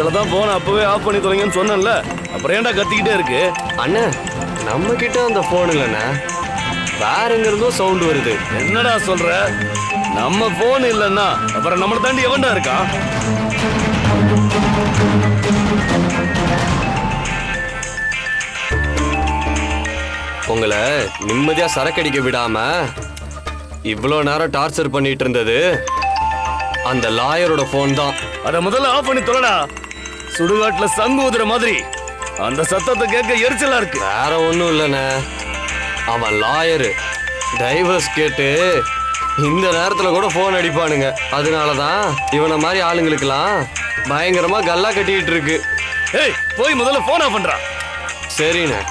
அதனால தான் போன அப்பவே ஆஃப் பண்ணி தொலைங்கன்னு சொன்னேன்ல. அப்புறம் ஏன்டா கத்திக்கிட்டே இருக்கு? அண்ணா நம்ம கிட்ட அந்த போன் இல்லைண்ணா, வேற எங்க இருந்தோ சவுண்ட் வருது. என்னடா சொல்ற? நம்ம போன் இல்லைன்னா அப்புறம் நம்மளை தாண்டி எவன்டா இருக்கான்? உங்களை நிம்மதியா சரக்கடிக்க விடாம இவ்வளோ நேரம் டார்ச்சர் பண்ணிட்டு இருந்தது அந்த லாயரோட போன் தான். அத முதல்ல ஆஃப் பண்ணி தொலைடா. சுடுகாட்டுல சங்கு ஊதுற மாதிரி அந்த சத்தத்தை கேட்க எரிச்சலா இருக்கு. வேற ஒன்றும் இல்லைண்ணே, அவன் லாயரு டைவர்ஸ் கேட்டு இந்த நேரத்தில் கூட ஃபோன் அடிப்பானுங்க. அதனால தான் இவனை மாதிரி ஆளுங்களுக்கெல்லாம் பயங்கரமா கல்லா கட்டிக்கிட்டு இருக்கு. ஏய் போய் முதல்ல போன் ஆஃப் பண்றா. சரிண்ணே.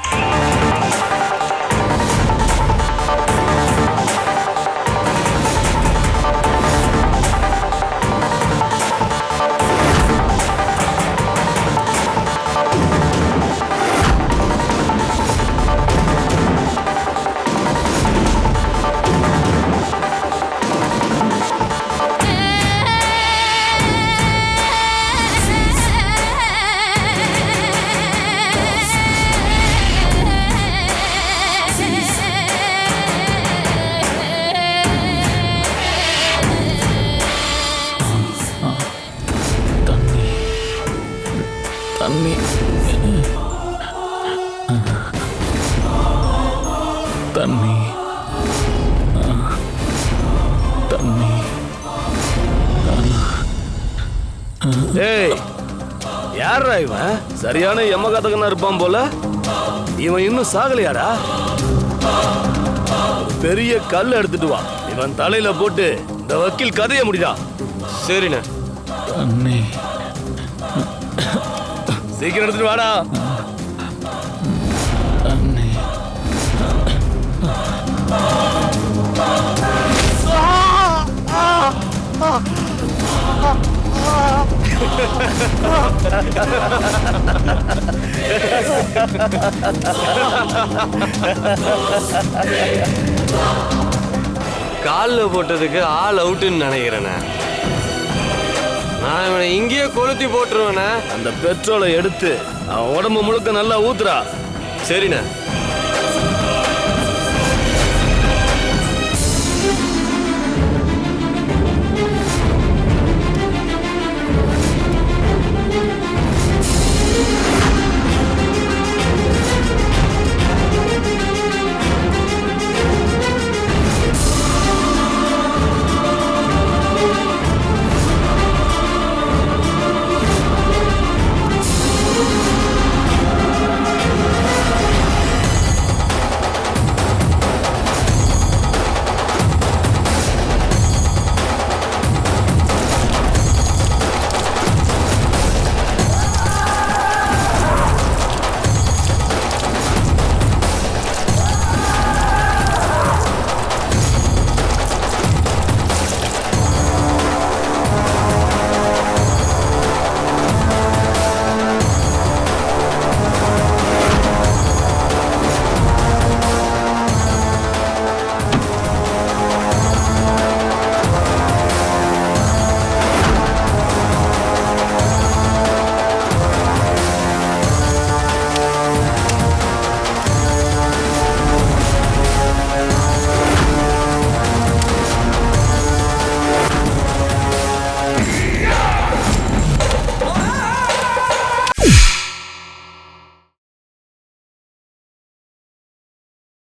தண்ணி தண்ணி தண்ணி. ஏய் யாரா இவன்? சரியான எம்மகாத்தகனா இருப்பான் போல. இவன் இன்னும் சாகலையாடா? பெரிய கல் எடுத்துட்டு வா, இவன் தலையில போட்டு இந்த வக்கீல் கதைய முடிடா. சரிண்ணே. தண்ணி சீக்கிரம் எடுத்துட்டு வாடா. தண்ணி காலில் போட்டதுக்கு ஆள் அவுட்டுன்னு நினைக்கிறேண்ணே. நான் இவனை இங்கேயே கொளுத்தி போட்டுருவேண்ணே. அந்த பெட்ரோலை எடுத்து அவன் உடம்பு முழுக்க நல்லா ஊத்துறா. சரிண்ணே.